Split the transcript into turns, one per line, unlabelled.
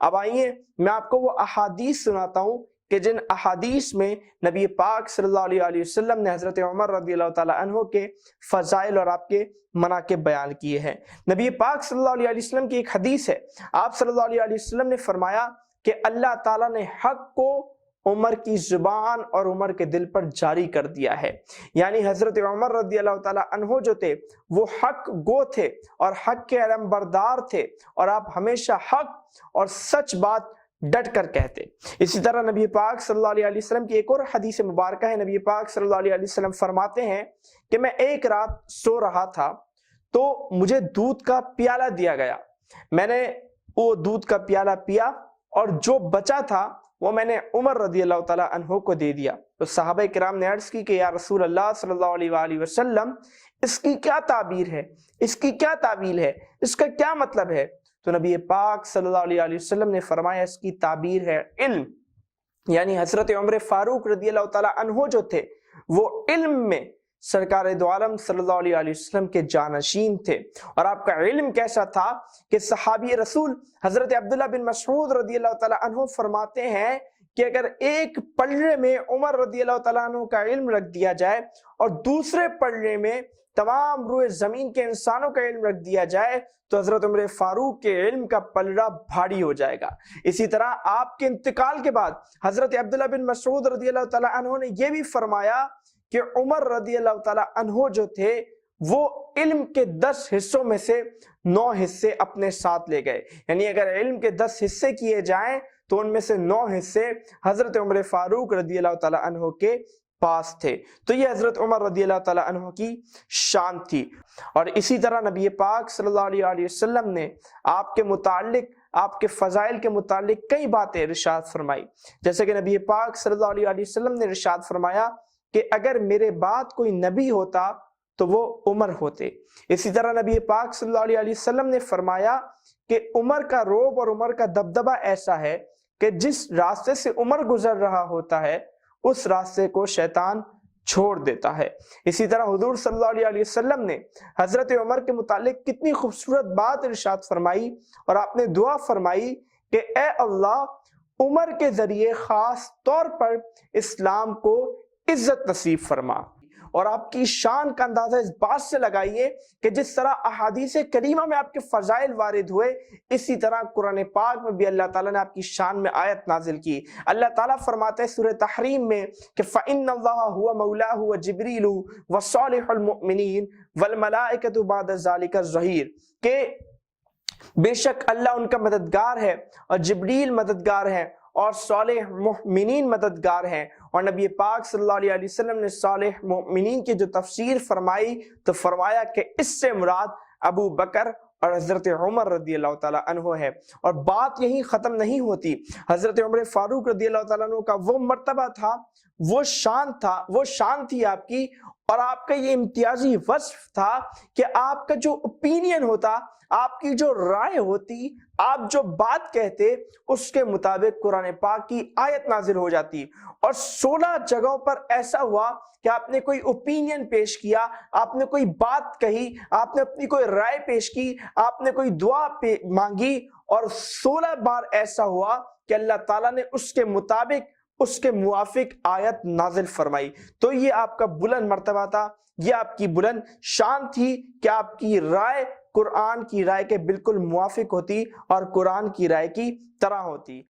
اب آئیے میں آپ کو وہ احادیث سناتا ہوں کہ جن احادیث میں نبی پاک صلی اللہ علیہ وسلم نے حضرت عمر رضی اللہ تعالیٰ عنہ کے فضائل اور آپ کے مناقب بیان کیے ہیں۔ نبی پاک صلی اللہ علیہ وسلم کی ایک حدیث ہے، آپ صلی اللہ علیہ وسلم نے فرمایا کہ اللہ تعالیٰ نے حق کو عمر کی زبان اور عمر کے دل پر جاری کر دیا ہے، یعنی حضرت عمر رضی اللہ تعالیٰ عنہ جو تھے وہ حق گو تھے اور حق کے علمبردار تھے، اور آپ ہمیشہ حق اور سچ بات ڈٹ کر کہتے۔ اسی طرح نبی پاک صلی اللہ علیہ وسلم کی ایک اور حدیث مبارکہ ہے، نبی پاک صلی اللہ علیہ وسلم فرماتے ہیں کہ میں ایک رات سو رہا تھا تو مجھے دودھ کا پیالہ دیا گیا، میں نے وہ دودھ کا پیالہ پیا اور جو بچا تھا وہ میں نے عمر رضی اللہ تعالیٰ عنہ کو دے دیا۔ تو صحابہ کرام نے عرض کی کہ یا رسول اللہ صلی اللہ علیہ وآلہ وسلم اس کی کیا تعبیر ہے، اس کی کیا تعبیر ہے، اس کا کیا مطلب ہے؟ تو نبی پاک صلی اللہ علیہ وسلم نے فرمایا اس کی تعبیر ہے علم، یعنی حضرت عمر فاروق رضی اللہ تعالیٰ عنہ جو تھے وہ علم میں سرکار دو عالم صلی اللہ علیہ وسلم کے جانشین تھے، اور آپ کا علم کیسا تھا کہ صحابی رسول حضرت عبداللہ بن مسعود رضی اللہ تعالیٰ عنہ فرماتے ہیں کہ اگر ایک پلڑے میں عمر رضی اللہ تعالیٰ عنہ کا علم رکھ دیا جائے اور دوسرے پلڑے میں تمام روئے زمین کے انسانوں کا علم رکھ دیا جائے تو حضرت عمر فاروق کے علم کا پلڑا بھاری ہو جائے گا۔ اسی طرح آپ کے انتقال کے بعد حضرت عبداللہ بن مسعود رضی اللہ تعالیٰ عنہ نے یہ بھی فرمایا کہ عمر رضی اللہ تعالیٰ عنہ جو تھے وہ علم کے 10 حصوں میں سے 9 حصے اپنے ساتھ لے گئے، یعنی اگر علم کے 10 حصے کیے جائیں تو ان میں سے 9 حصے حضرت عمر فاروق رضی اللہ تعالیٰ عنہ کے پاس تھے۔ تو یہ حضرت عمر رضی اللہ تعالیٰ عنہ کی شان تھی۔ اور اسی طرح نبی پاک صلی اللہ علیہ وسلم نے آپ کے متعلق، آپ کے فضائل کے متعلق کئی باتیں ارشاد فرمائی، جیسے کہ نبی پاک صلی اللہ علیہ وسلم نے ارشاد فرمایا کہ اگر میرے بعد کوئی نبی ہوتا تو وہ عمر ہوتے۔ اسی طرح نبی پاک صلی اللہ علیہ وسلم نے فرمایا کہ عمر کا روب اور عمر کا دبدبہ ایسا ہے کہ جس راستے سے عمر گزر رہا ہوتا ہے اس راستے کو شیطان چھوڑ دیتا ہے۔ اسی طرح حضور صلی اللہ علیہ وسلم نے حضرت عمر کے متعلق کتنی خوبصورت بات ارشاد فرمائی، اور آپ نے دعا فرمائی کہ اے اللہ عمر کے ذریعے خاص طور پر اسلام کو عزت نصیب فرما۔ اور آپ کی شان کا اندازہ اس بات سے لگائیے کہ جس طرح احادیث کریمہ میں آپ کے فضائل وارد ہوئے، اسی طرح قرآن پاک میں بھی اللہ تعالیٰ نے آپ کی شان میں آیت نازل کی۔ اللہ تعالیٰ فرماتے ہیں سورہ تحریم میں کہ فَإِنَّ اللَّهَ هُوَ مَوْلَاهُ وَجِبْرِيلُ وَصَالِحُ الْمُؤْمِنِينَ وَالْمَلَائِكَةُ بَعْدَ ذَلِكَ الظَّهِيرُ، کہ بے شک اللہ ان کا مددگار ہے اور جبریل مددگار ہے اور صالح مؤمنین مددگار ہیں۔ اور نبی پاک صلی اللہ علیہ وسلم نے صالح مؤمنین کی جو تفسیر فرمائی تو فرمایا کہ اس سے مراد ابو بکر اور حضرت عمر رضی اللہ تعالیٰ عنہ ہے۔ اور بات یہی ختم نہیں ہوتی، حضرت عمر فاروق رضی اللہ تعالیٰ عنہ کا وہ مرتبہ تھا، وہ شان تھی آپ کی، اور آپ کا یہ امتیازی وصف تھا کہ آپ کا جو اوپینین ہوتا، آپ کی جو رائے ہوتی، آپ جو بات کہتے، اس کے مطابق قرآن پاک کی آیت نازل ہو جاتی۔ اور 16 جگہوں پر ایسا ہوا کہ آپ نے کوئی اوپینین پیش کیا، آپ نے کوئی بات کہی، آپ نے اپنی کوئی رائے پیش کی، آپ نے کوئی دعا مانگی، اور 16 بار ایسا ہوا کہ اللہ تعالیٰ نے اس کے مطابق، اس کے موافق آیت نازل فرمائی۔ تو یہ آپ کا بلند مرتبہ تھا، یہ آپ کی بلند شان تھی کہ آپ کی رائے قرآن کی رائے کے بالکل موافق ہوتی اور قرآن کی رائے کی طرح ہوتی۔